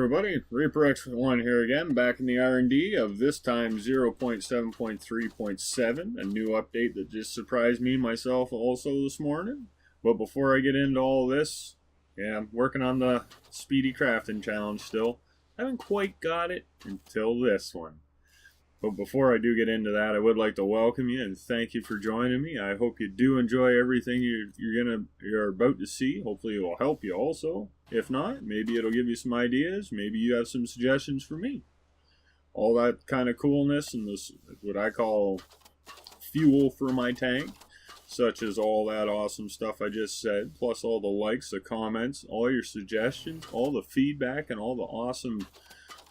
everybody, Reaper X1 here again, back in the R&D of this time 0.7.3.7, a new update that just surprised me myself also this morning. But before I get into all this, I'm working on the speedy crafting challenge still. I haven't quite got it until this one. But before I do get into that, I would like to welcome you and thank you for joining me. I hope you do enjoy everything you're about to see. Hopefully it will help you also. If not, maybe it'll give you some ideas. Maybe you have some suggestions for me. All that kind of coolness and this, what I call fuel for my tank, such as all that awesome stuff I just said, plus all the likes, the comments, all your suggestions, all the feedback, and all the awesome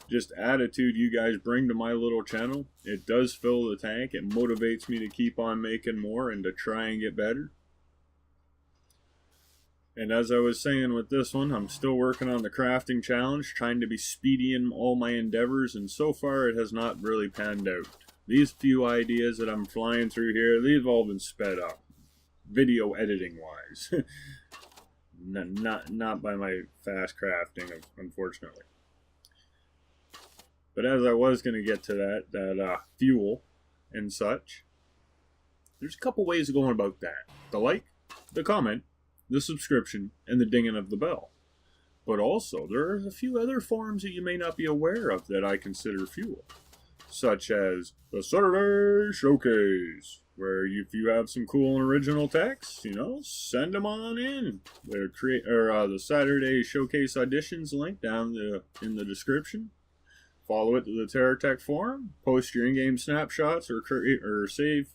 just attitude you guys bring to my little channel. It does fill the tank. It motivates me to keep on making more and to try and get better. And as I was saying with this one, I'm still working on the crafting challenge, trying to be speedy in all my endeavors, and so far it has not really panned out. These few ideas that I'm flying through here, they've all been sped up, video editing wise. not by my fast crafting, unfortunately. But as I was going to get to that fuel and such, there's a couple ways of going about that. The like, the comment, the subscription, and the dinging of the bell. But also, there are a few other forms that you may not be aware of that I consider fuel. Such as the Saturday Showcase, where if you have some cool and original text, send them on in. The Saturday Showcase auditions link down in the description. Follow it to the Terra Tech forum, post your in-game snapshots or save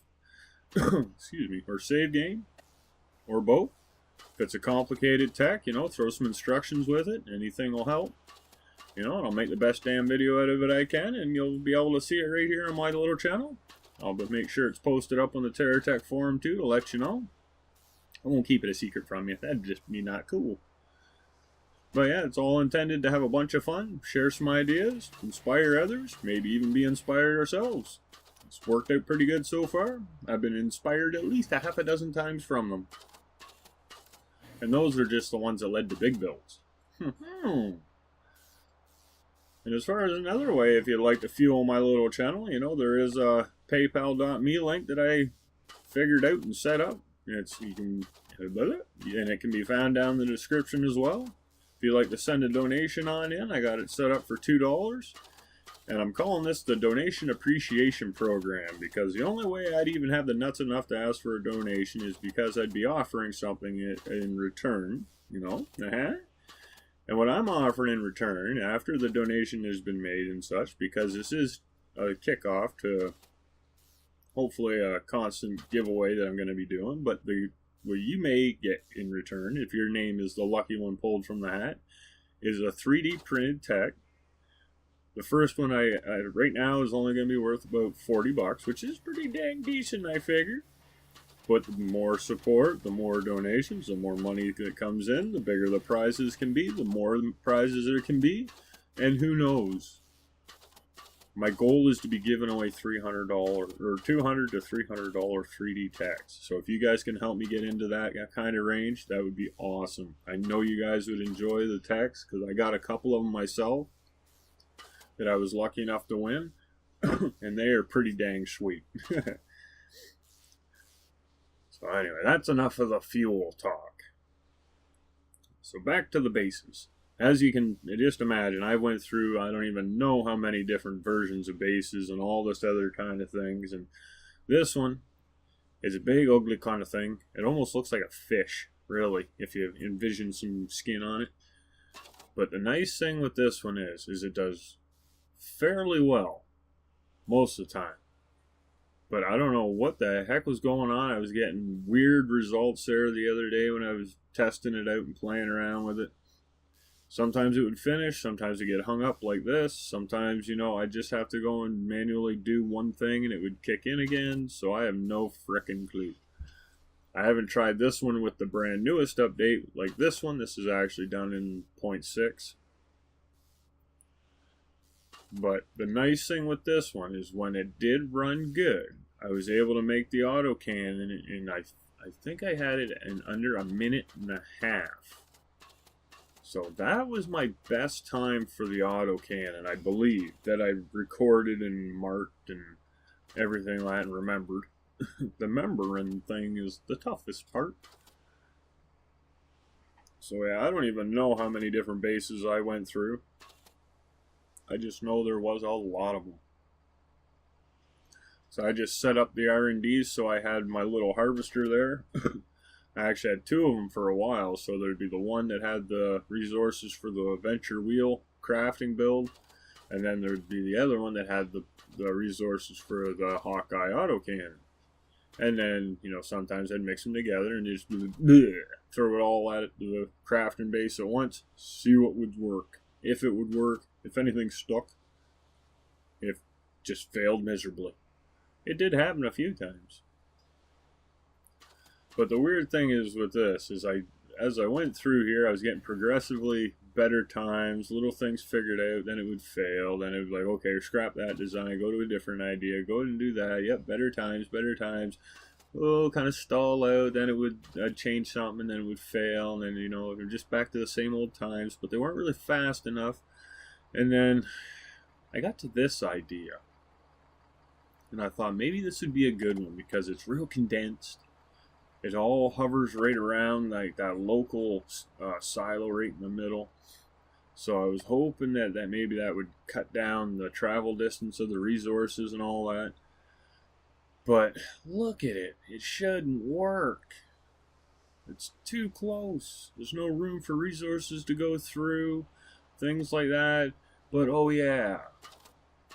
excuse me, or save game, or both. If it's a complicated tech, throw some instructions with it. Anything will help. And I'll make the best damn video out of it I can, and you'll be able to see it right here on my little channel. I'll make sure it's posted up on the Terra Tech forum too to let you know. I won't keep it a secret from you. That'd just be not cool. But yeah, it's all intended to have a bunch of fun, share some ideas, inspire others, maybe even be inspired ourselves. It's worked out pretty good so far. I've been inspired at least a half a dozen times from them. And those are just the ones that led to big builds. And as far as another way, if you'd like to fuel my little channel, there is a paypal.me link that I figured out and set up. And it can be found down in the description as well. If you'd like to send a donation on in, I got it set up for $2. And I'm calling this the Donation Appreciation Program, because the only way I'd even have the nuts enough to ask for a donation is because I'd be offering something in return, And what I'm offering in return, after the donation has been made and such, because this is a kickoff to hopefully a constant giveaway that I'm going to be doing, but what you may get in return, if your name is the lucky one pulled from the hat, is a 3D printed tech. The first one I right now is only going to be worth about $40, which is pretty dang decent, I figure. But the more support, the more donations, the more money that comes in, the bigger the prizes can be, the more prizes there can be, and who knows. My goal is to be giving away $300 or $200 to $300 3D techs. So if you guys can help me get into that kind of range, that would be awesome. I know you guys would enjoy the techs because I got a couple of them myself that I was lucky enough to win, and they are pretty dang sweet. So anyway, that's enough of the fuel talk. So back to the bases. As you can just imagine, I went through, I don't even know how many different versions of bases and all this other kind of things. And this one is a big, ugly kind of thing. It almost looks like a fish, really, if you envision some skin on it. But the nice thing with this one is it does fairly well most of the time. But I don't know what the heck was going on. I was getting weird results there the other day when I was testing it out and playing around with it. Sometimes it would finish, sometimes it would get hung up like this, sometimes, I just have to go and manually do one thing and it would kick in again, so I have no frickin' clue. I haven't tried this one with the brand newest update like this one. This is actually done in 0.6. But the nice thing with this one is when it did run good, I was able to make the autocannon, and I think I had it in under a minute and a half. So that was my best time for the autocannon, I believe, that I recorded and marked and everything like that and remembered. The remembering thing is the toughest part. So yeah, I don't even know how many different bases I went through. I just know there was a lot of them. So I just set up the R&Ds so I had my little harvester there. I actually had two of them for a while, so there'd be the one that had the resources for the Venture Wheel crafting build, and then there'd be the other one that had the resources for the Hawkeye autocannon. And then, you know, sometimes I'd mix them together and just throw it all at the crafting base at once, see what would work. If it would work, if anything stuck, if just failed miserably. It did happen a few times. But the weird thing is with this, is as I went through here, I was getting progressively better times, little things figured out, then it would fail, then it would be like, okay, scrap that design, go to a different idea, go and do that, yep, better times, oh, kind of stall out, then I'd change something, and then it would fail, and then, you know, they're just back to the same old times, but they weren't really fast enough. And then I got to this idea, and I thought maybe this would be a good one, because it's real condensed. It all hovers right around like that local silo right in the middle. So I was hoping that maybe that would cut down the travel distance of the resources and all that. But look at it. It shouldn't work. It's too close. There's no room for resources to go through. Things like that. But oh yeah,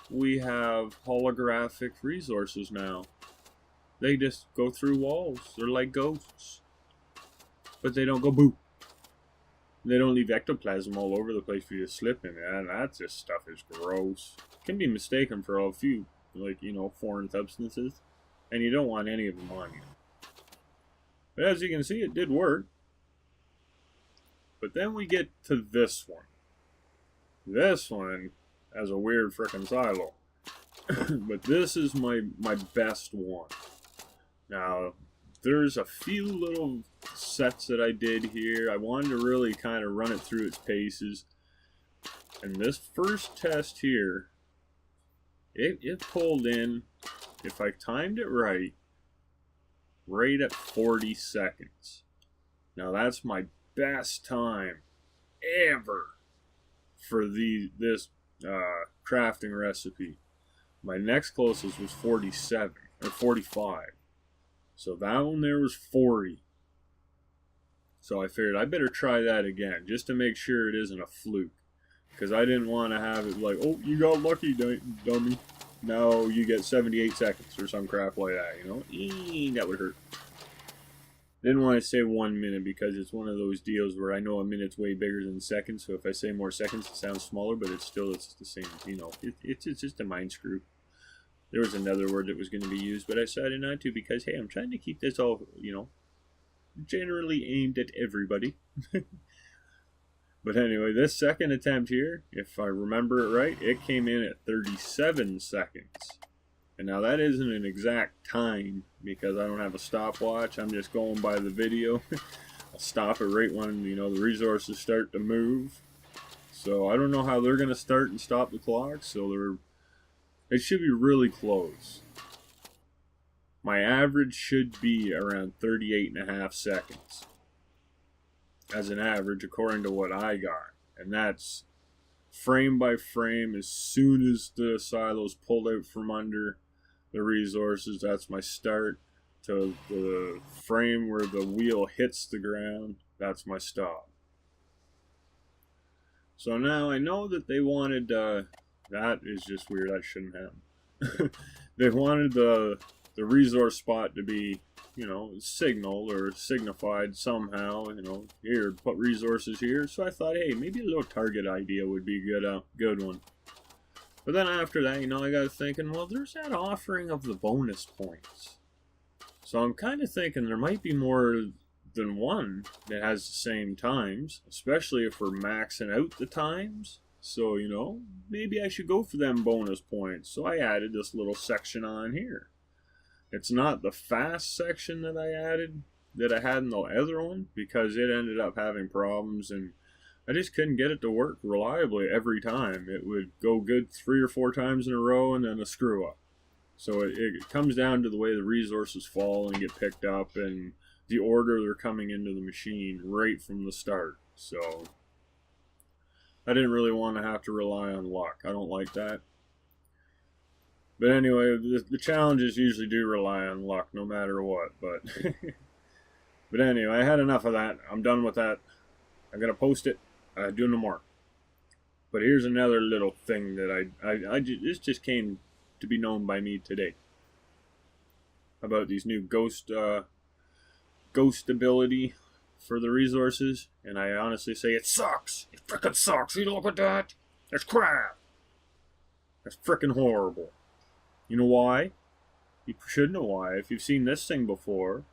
we have holographic resources now. They just go through walls. They're like ghosts. But they don't go boo. They don't leave ectoplasm all over the place for you to slip in. And that just stuff is gross. It can be mistaken for a few, like, you know, foreign substances. And you don't want any of them on you. But as you can see, it did work. But then we get to this one. This one has a weird frickin' silo. But this is my best one. Now, there's a few little sets that I did here. I wanted to really kind of run it through its paces. And this first test here, it pulled in, if I timed it right at 40 seconds. Now, that's my best time ever for this crafting recipe. My next closest was 47 or 45. So that one there was 40. So I figured I better try that again, just to make sure it isn't a fluke. Because I didn't want to have it like, oh, you got lucky, dummy. No, you get 78 seconds or some crap like that, you know? That would hurt. Didn't want to say 1 minute because it's one of those deals where I know a minute's way bigger than seconds. So if I say more seconds, it sounds smaller, but it's the same, you know. It's just a mind screw. There was another word that was going to be used, but I decided not to because, hey, I'm trying to keep this all, you know, generally aimed at everybody. But anyway, this second attempt here, if I remember it right, it came in at 37 seconds. And now that isn't an exact time because I don't have a stopwatch. I'm just going by the video. I'll stop it right when, you know, the resources start to move. So I don't know how they're going to start and stop the clock, so it should be really close. My average should be around 38.5 seconds. As an average, according to what I got. And that's frame by frame. As soon as the silo's pulled out from under the resources, that's my start. To the frame where the wheel hits the ground, that's my stop. So now I know that they wanted... that is just weird. That shouldn't happen. They wanted the resource spot to be, you know, signaled or signified somehow. You know, here, put resources here. So I thought, hey, maybe a little target idea would be a good one. But then after that, you know, I got thinking, well, there's that offering of the bonus points. So I'm kind of thinking there might be more than one that has the same times, especially if we're maxing out the times. So, you know, maybe I should go for them bonus points. So I added this little section on here. It's not the fast section that I added, that I had in the other one, because it ended up having problems, and I just couldn't get it to work reliably every time. It would go good 3 or 4 times in a row and then a screw up. So it comes down to the way the resources fall and get picked up and the order they're coming into the machine right from the start. So I didn't really want to have to rely on luck. I don't like that. But anyway, the challenges usually do rely on luck no matter what. But but anyway, I had enough of that. I'm done with that. I'm going to post it. Do no more. But here's another little thing that this just came to be known by me today about these new ghost ability for the resources, and I honestly say it sucks. It frickin' sucks. You look at that. That's crap. That's frickin' horrible. You know why? You should know why. If you've seen this thing before,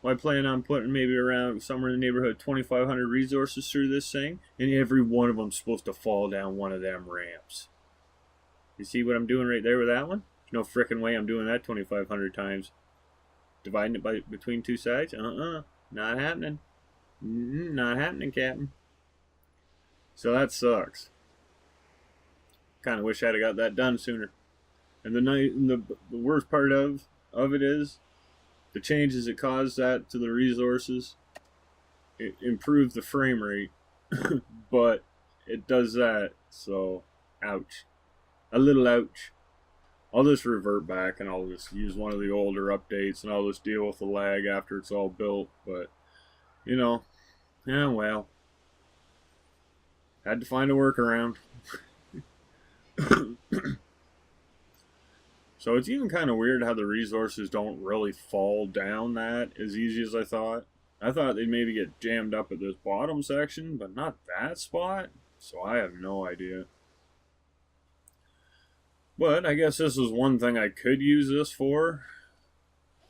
well, I plan on putting maybe around somewhere in the neighborhood of 2,500 resources through this thing, and every one of them's supposed to fall down one of them ramps. You see what I'm doing right there with that one? There's no frickin' way I'm doing that 2,500 times. Dividing it between 2 sides? Not happening. Not happening, Captain. So that sucks. Kind of wish I'd have got that done sooner. And the worst part of it is the changes it caused that to the resources. It improved the frame rate, but it does that. So, ouch. A little ouch. I'll just revert back and I'll just use one of the older updates and I'll just deal with the lag after it's all built. But, you know, yeah, well, had to find a workaround. So it's even kind of weird how the resources don't really fall down that as easy as I thought. I thought they'd maybe get jammed up at this bottom section, but not that spot. So I have no idea. But I guess this is one thing I could use this for.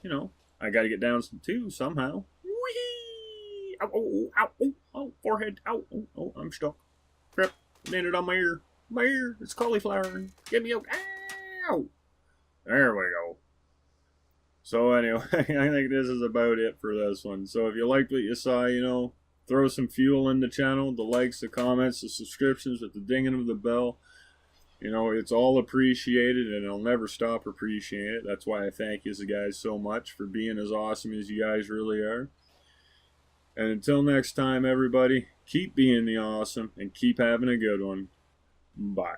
You know, I got to get down too somehow. Whee! Ow, ow, ow, ow, ow, forehead. Ow, oh, oh, I'm stuck. Crap, landed on my ear. My ear, it's cauliflower. Get me out. Ow! There we go. So anyway, I think this is about it for this one. So if you liked what you saw, you know, throw some fuel in the channel. The likes, the comments, the subscriptions with the dinging of the bell. You know, it's all appreciated, and I'll never stop appreciating it. That's why I thank you guys so much for being as awesome as you guys really are. And until next time, everybody, keep being the awesome and keep having a good one. Bye.